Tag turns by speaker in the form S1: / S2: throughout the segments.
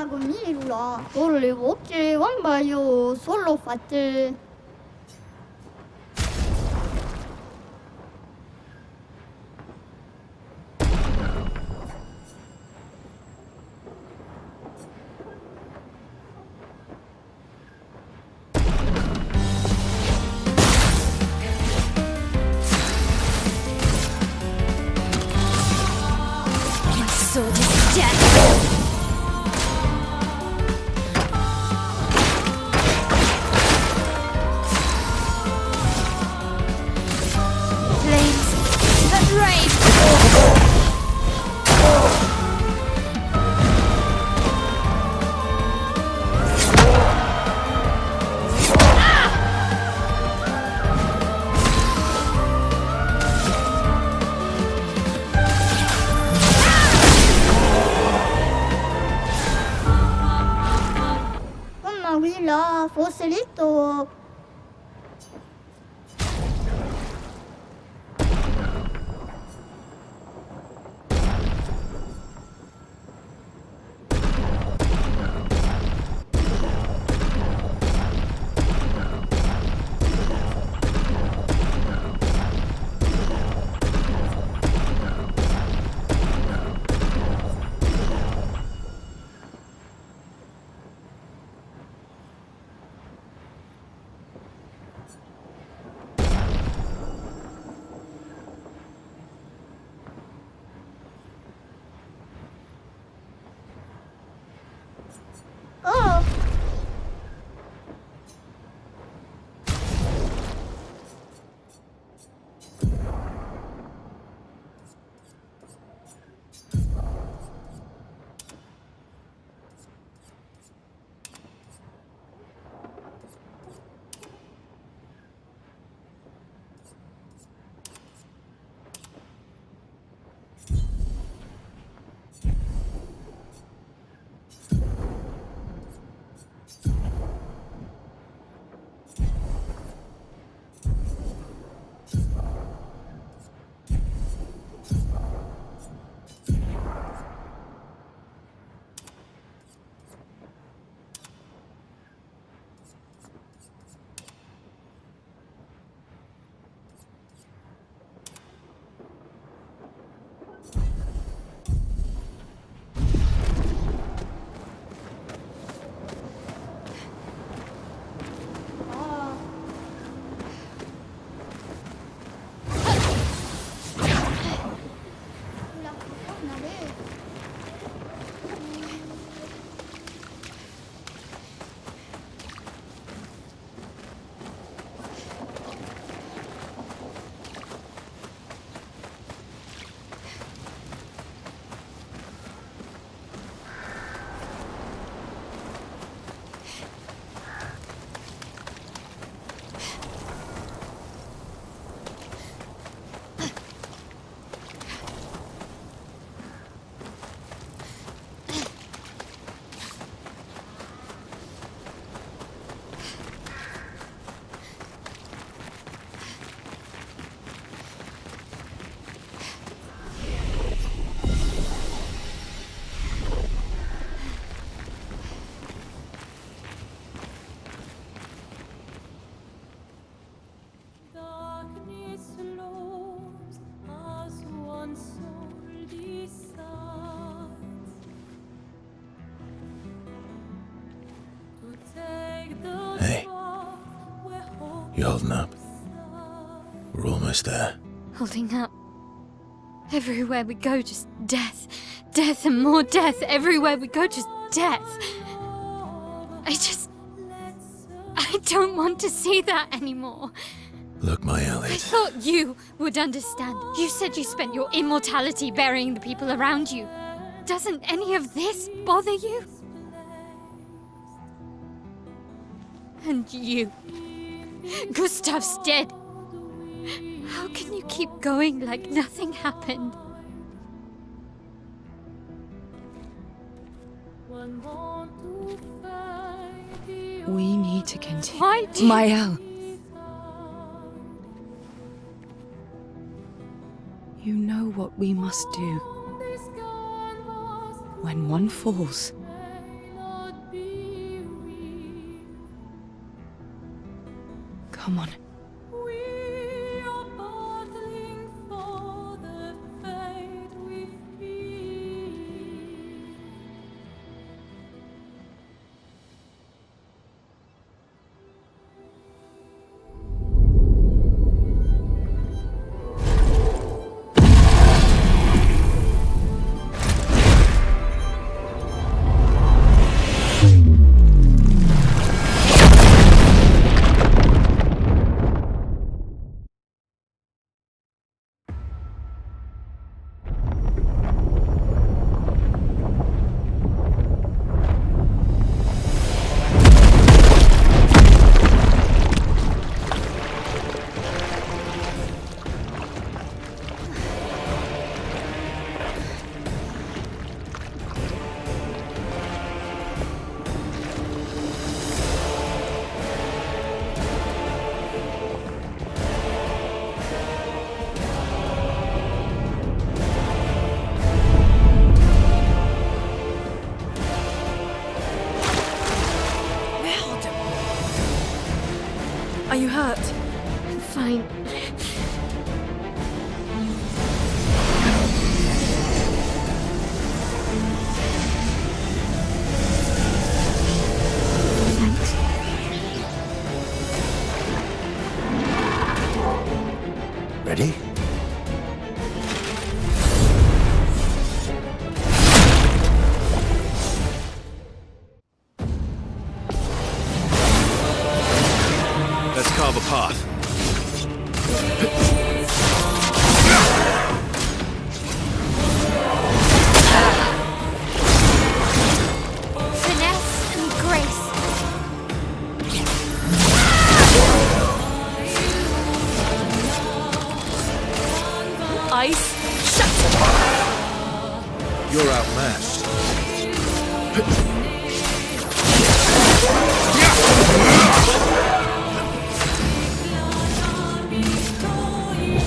S1: una gonnellula, con le voci, un paio solo fatte.
S2: Sword is death! Flames that rage!
S1: Là, fossilito. Oh!
S3: Hey, you holding up? We're almost there.
S2: Holding up. Everywhere we go, just death. Death and more death. Everywhere we go, just death. I don't want to see that anymore.
S3: Look, my
S2: I
S3: Elliot.
S2: thought you would understand. You said you spent your immortality burying the people around you. Doesn't any of this bother you? And you. Gustav's dead. How can you keep going like nothing happened?
S4: We need to continue.
S2: Why do you...
S4: Mael. You know what we must do. When one falls, Come on.
S5: We are battling for the fate we feel.
S4: Are you hurt?
S1: Fine. Thanks.
S3: Ready? Let's carve a path.
S2: Finesse and grace.
S4: Ice. Shut.
S3: You're outmatched.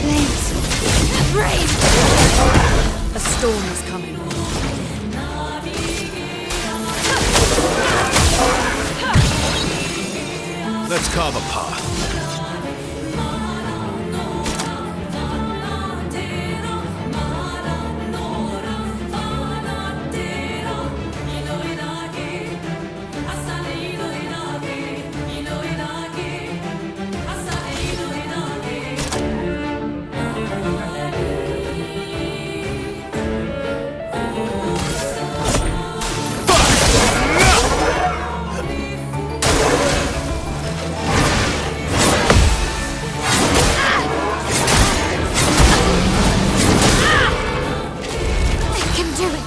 S2: Flames. Rain.
S4: A storm is coming.
S3: Let's carve a path.
S2: I can do it.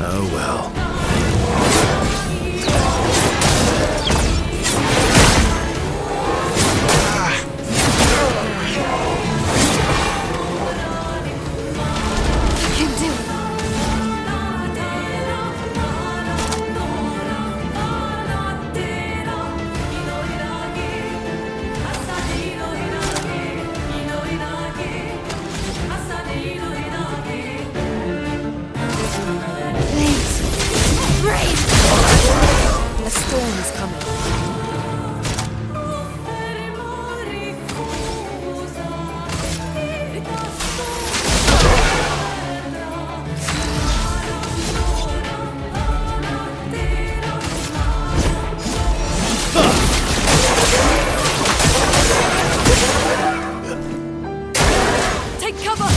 S3: Oh well.
S2: I can do it. Flames. Rain.
S4: A storm is coming. Take cover.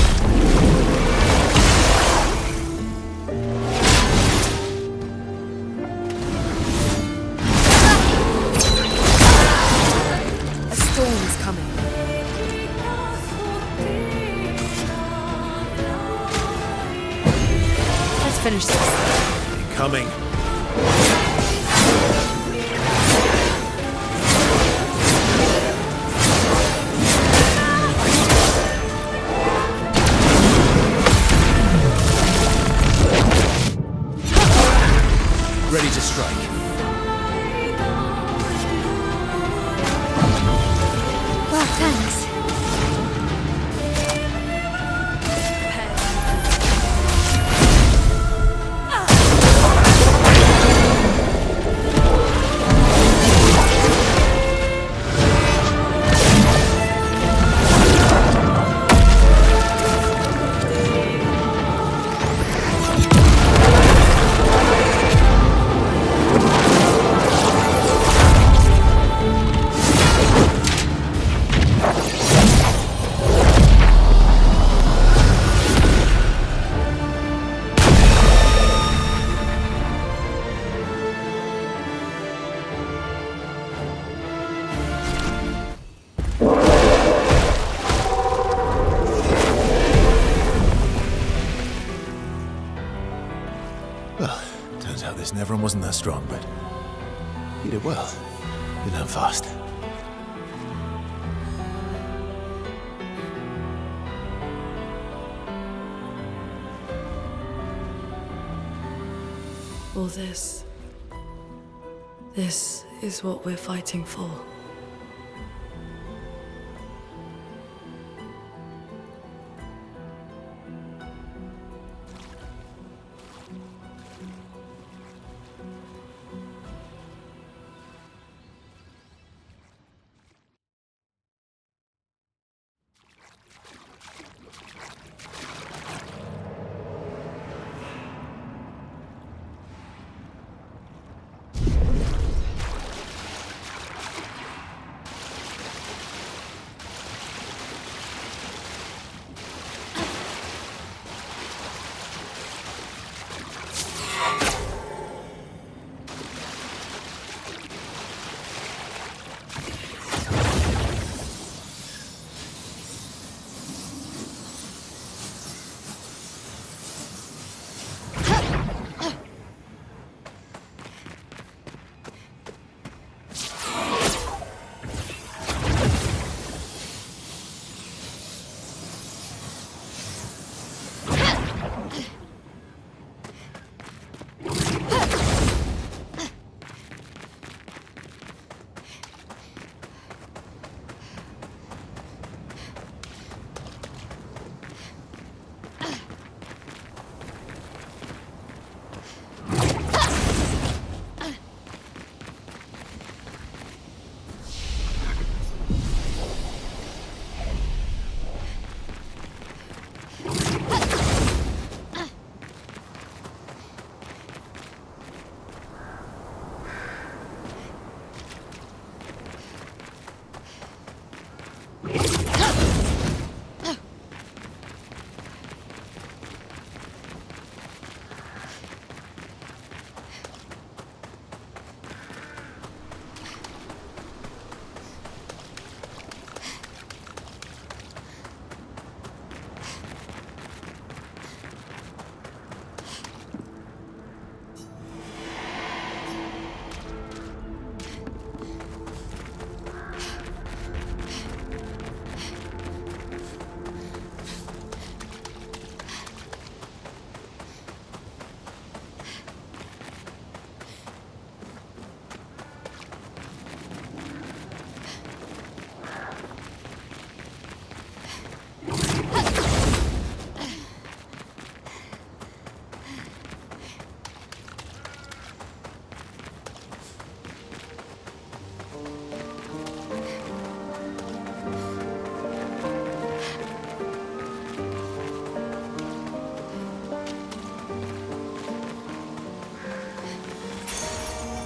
S4: finish this.
S3: Coming. Ready to strike.
S2: Well, thanks.
S3: Well, turns out this Neveron wasn't that strong, but you did well. You learn fast.
S4: All this. This is what we're fighting for.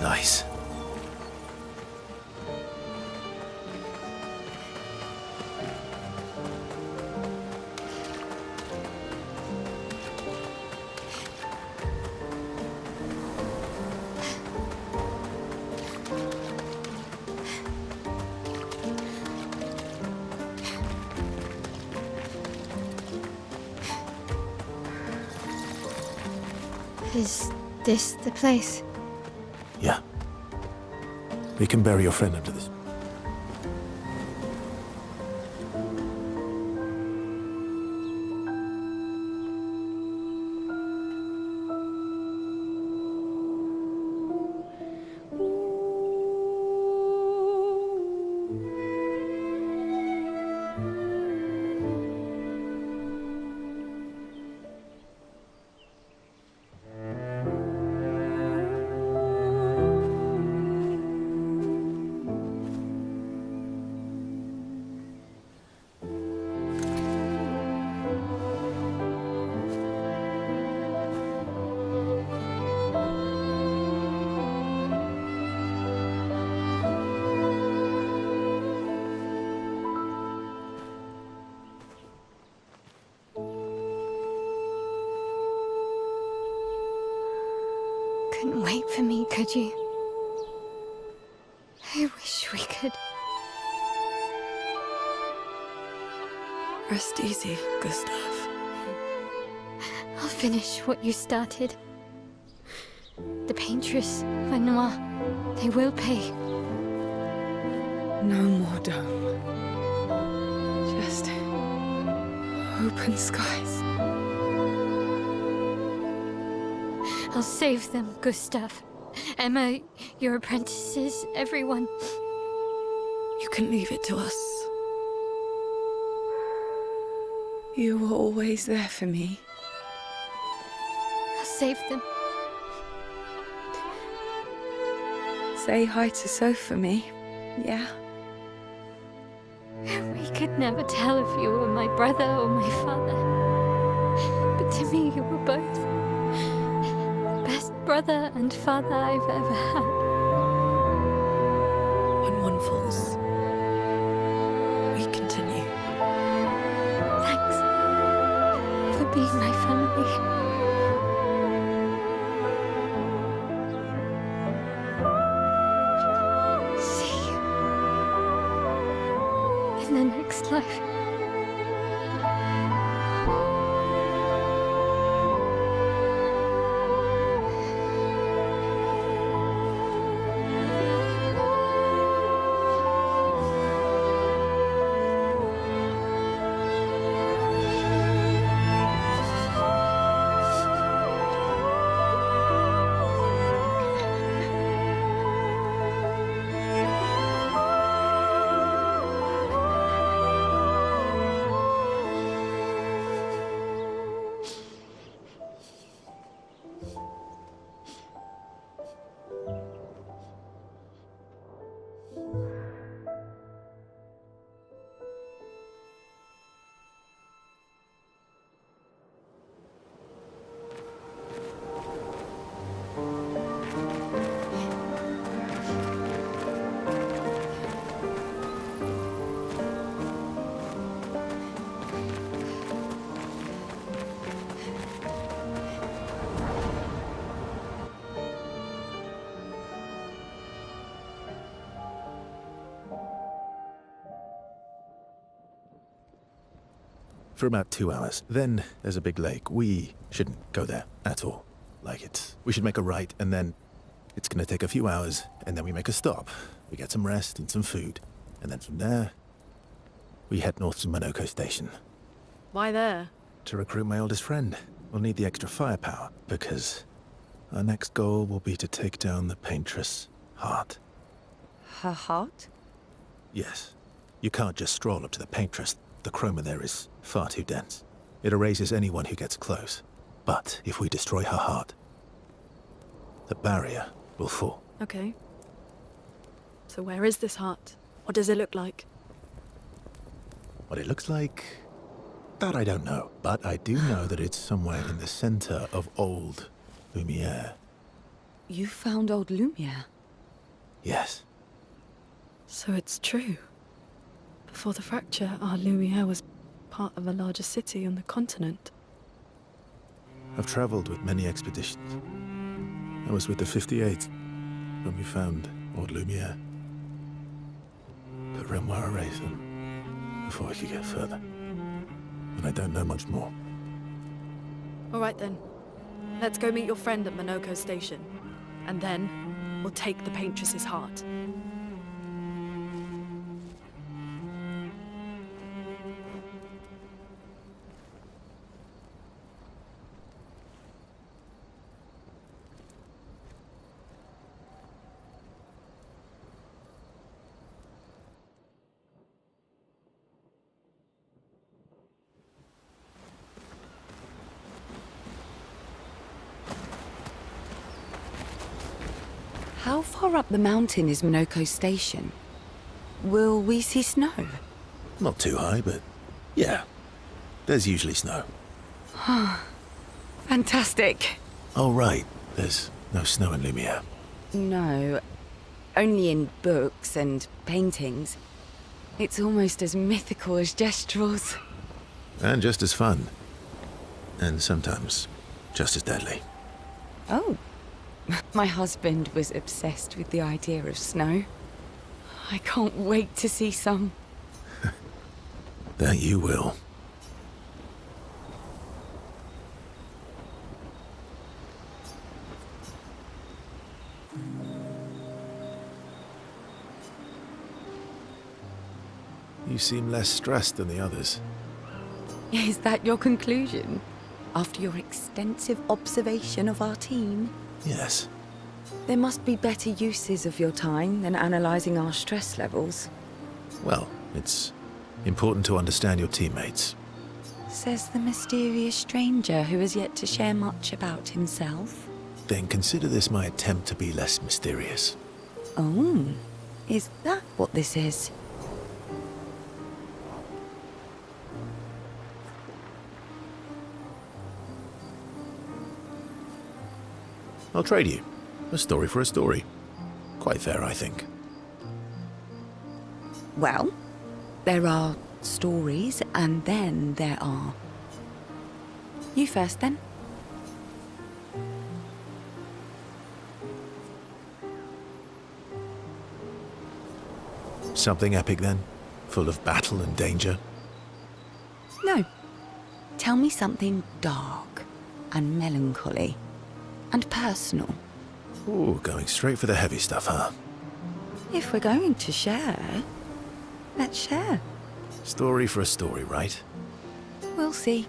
S3: Nice.
S2: Is this the place?
S3: Yeah. We can bury your friend under this.
S2: Couldn't wait for me, could you? I wish we could.
S4: Rest easy, Gustav.
S2: I'll finish what you started. The paintress, Renoir, they will pay.
S6: No more dome. Just open skies.
S2: I'll save them, Gustav. Emma, your apprentices, everyone.
S4: You can leave it to us.
S6: You were always there for me.
S2: I'll save them.
S6: Say hi to Soph for me, yeah?
S2: We could never tell if you were my brother or my father. But to me, you were both. Best brother and father I've ever had.
S4: When one falls, we continue.
S2: Thanks for being my family. See you in the next life.
S3: For about 2 hours. Then there's a big lake. We shouldn't go there at all. We should make a right, and then it's gonna take a few hours, and then we make a stop. We get some rest and some food. And then from there, we head north to Monoko Station.
S7: Why there?
S3: To recruit my oldest friend. We'll need the extra firepower, because our next goal will be to take down the paintress' heart.
S7: Her heart?
S3: Yes. You can't just stroll up to the paintress. The chroma there is far too dense. It erases anyone who gets close. But if we destroy her heart, the barrier will fall.
S7: Okay. So where is this heart? What does it look like?
S3: What it looks like, that I don't know. But I do know that it's somewhere in the center of old Lumiere.
S7: You found old Lumiere?
S3: Yes.
S7: So it's true. Before the fracture, our Lumiere was part of a larger city on the continent.
S3: I've traveled with many expeditions. I was with the 58th when we found old Lumiere. But Renoir erased them before we could get further. And I don't know much more.
S7: All right then. Let's go meet your friend at Monoko Station. And then, we'll take the Paintress's heart.
S6: How far up the mountain is Monoko Station? Will we see snow?
S3: Not too high, but yeah. There's usually snow.
S6: Fantastic.
S3: Oh, right. There's no snow in Lumiere.
S6: No, only in books and paintings. It's almost as mythical as Gestrels.
S3: And just as fun. And sometimes just as deadly.
S6: Oh. My husband was obsessed with the idea of snow. I can't wait to see some.
S3: That you will. You seem less stressed than the others.
S6: Is that your conclusion? After your extensive observation of our team?
S3: Yes.
S6: There must be better uses of your time than analysing our stress levels.
S3: Well, it's important to understand your teammates.
S6: Says the mysterious stranger who has yet to share much about himself.
S3: Then consider this my attempt to be less mysterious.
S6: Oh, is that what this is?
S3: I'll trade you. A story for a story. Quite fair, I think.
S6: Well, there are stories, and then there are... You first, then.
S3: Something epic, then? Full of battle and danger?
S6: No. Tell me something dark and melancholy and personal.
S3: Ooh, going straight for the heavy stuff, huh?
S6: If we're going to share, let's share.
S3: Story for a story, right?
S6: We'll see.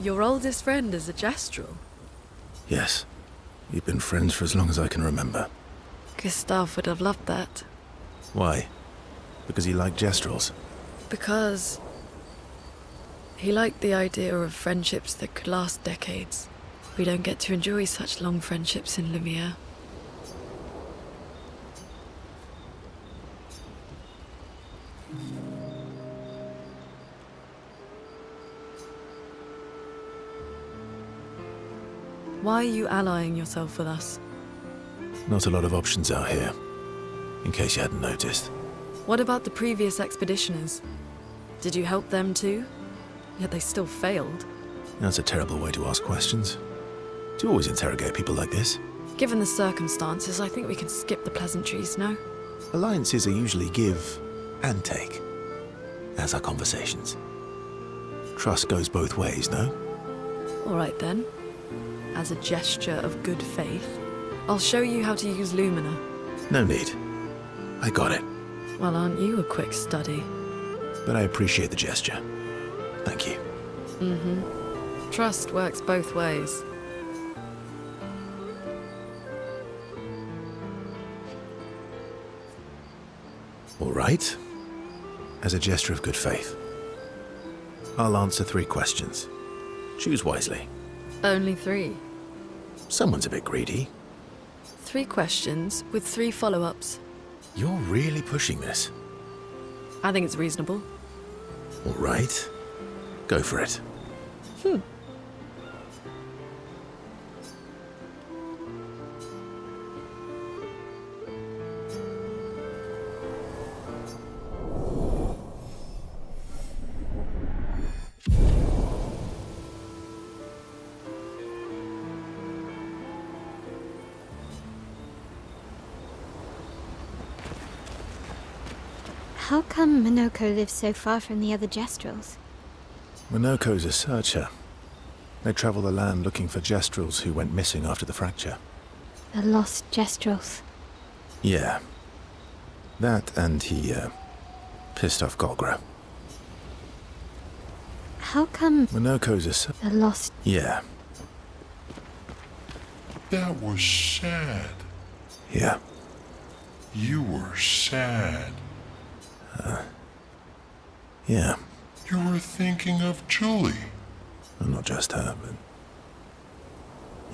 S7: Your oldest friend is a Gestrel.
S3: Yes. You've been friends for as long as I can remember.
S7: Gustav would have loved that.
S3: Why? Because he liked Gestrels?
S7: Because he liked the idea of friendships that could last decades. We don't get to enjoy such long friendships in Lumiere. Why are you allying yourself with us?
S3: Not a lot of options out here, in case you hadn't noticed.
S7: What about the previous expeditioners? Did you help them too? Yet they still failed.
S3: That's a terrible way to ask questions. Do you always interrogate people like this?
S7: Given the circumstances, I think we can skip the pleasantries, no?
S3: Alliances are usually give and take, as are conversations. Trust goes both ways, no?
S7: All right then. As a gesture of good faith, I'll show you how to use Lumina.
S3: No need. I got it.
S7: Well, aren't you a quick study?
S3: But I appreciate the gesture. Thank you.
S7: Mm-hmm. Trust works both ways.
S3: All right. As a gesture of good faith, I'll answer 3 questions. Choose wisely.
S7: Only 3.
S3: Someone's a bit greedy.
S7: 3 questions with 3 follow-ups.
S3: You're really pushing this.
S7: I think it's reasonable.
S3: All right. Go for it.
S2: How come Minoko lives so far from the other Jestrels?
S3: Minoko's a searcher. They travel the land looking for Jestrels who went missing after the fracture.
S2: The lost Jestrels.
S3: Yeah. That and he, pissed off Golgra.
S2: How come
S3: Minoko's a
S2: the lost...
S3: Yeah.
S8: That was sad.
S3: Yeah.
S8: You were sad.
S3: Yeah.
S8: You were thinking of Julie.
S3: Well, not just her, but...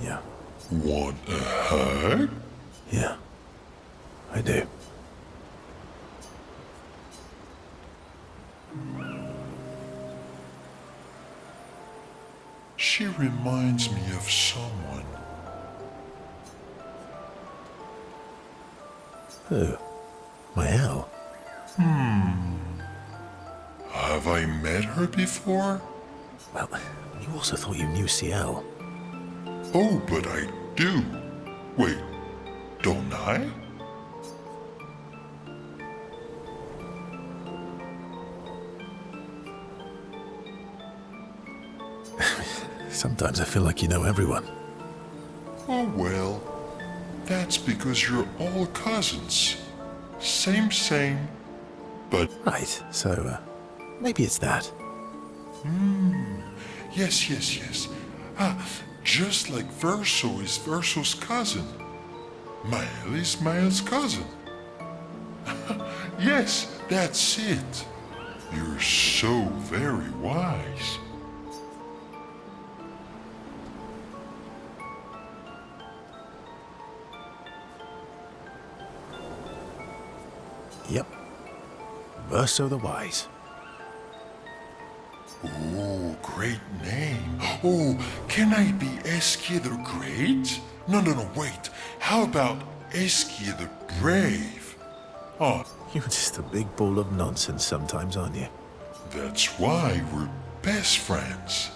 S3: Yeah.
S8: Want a hug?
S3: Yeah. I do.
S8: She reminds me of someone.
S3: Who? Mael?
S8: Have I met her before?
S3: Well, you also thought you knew CL.
S8: Oh, but I do. Wait, don't I?
S3: Sometimes I feel like you know everyone.
S8: Oh well, that's because you're all cousins. Same, but
S3: Right, so, maybe it's that.
S8: yes. Just like Verso is Verso's cousin. Mael is Mael's cousin. Yes, that's it. You're so very wise.
S3: Yep. Verso the Wise.
S8: Oh, great name. Oh, can I be Eskia the Great? No, wait. How about Eskia the Brave? Oh,
S3: You're just a big ball of nonsense sometimes, aren't you?
S8: that's why we're best friends.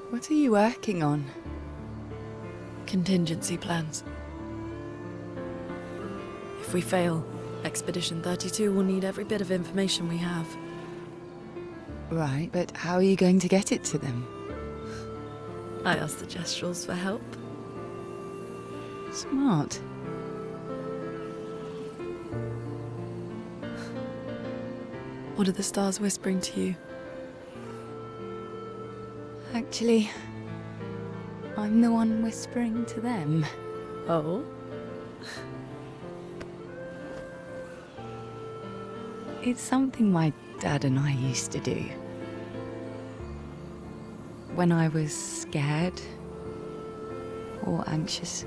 S6: What are you working on?
S7: Contingency plans. If we fail, Expedition 32 will need every bit of information we have.
S6: Right, but how are you going to get it to them?
S7: I asked the Jestrels for help.
S6: Smart.
S7: What are the stars whispering to you?
S6: Actually, I'm the one whispering to them.
S7: Oh?
S6: It's something my dad and I used to do. When I was scared, or anxious,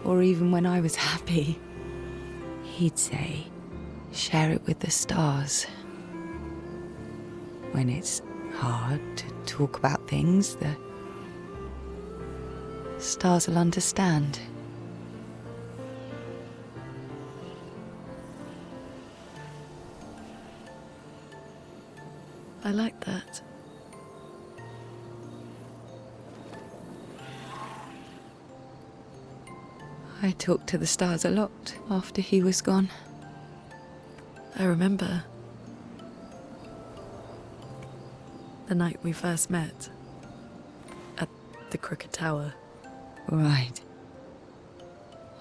S6: or even when I was happy, he'd say, share it with the stars. When it's hard to talk about things, the stars will understand.
S7: I like that.
S6: I talked to the stars a lot after he was gone.
S7: I remember the night we first met at the Crooked Tower.
S6: Right.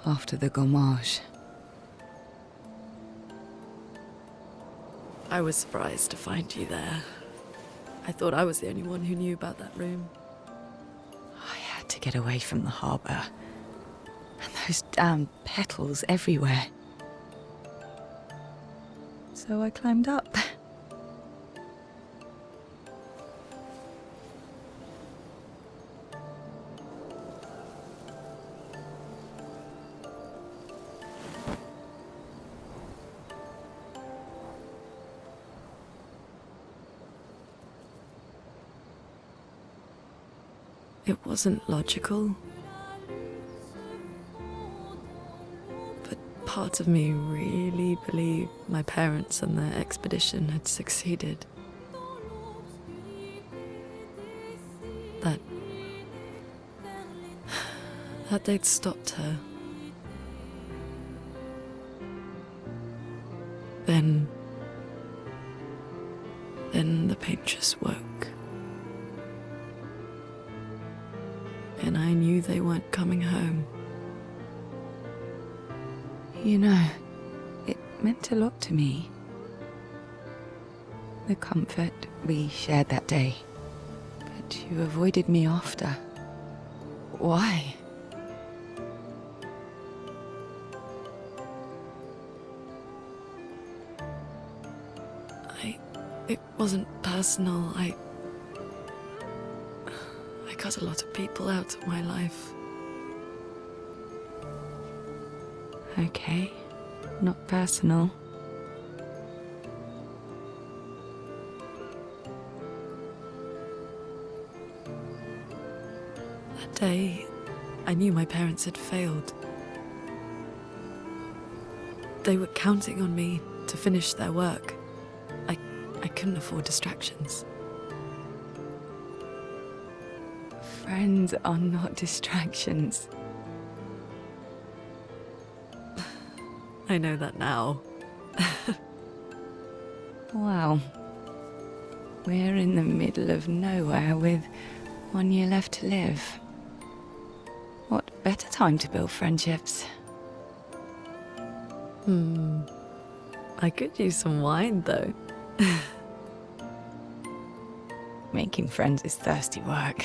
S6: After the gommage.
S7: I was surprised to find you there. I thought I was the only one who knew about that room.
S6: I had to get away from the harbour. And those damn petals everywhere. So I climbed up.
S7: It wasn't logical. But part of me really believed my parents and their expedition had succeeded. That they'd stopped her. Then the paint just woke. And I knew they weren't coming home.
S6: You know, it meant a lot to me. The comfort we shared that day. But you avoided me after. Why?
S7: It wasn't personal. I cut a lot of people out of my life.
S6: Okay, not personal.
S7: That day, I knew my parents had failed. They were counting on me to finish their work. I couldn't afford distractions.
S6: Friends are not distractions.
S7: I know that now.
S6: Wow. We're in the middle of nowhere with 1 year left to live. What better time to build friendships?
S7: I could use some wine, though.
S6: Making friends is thirsty work.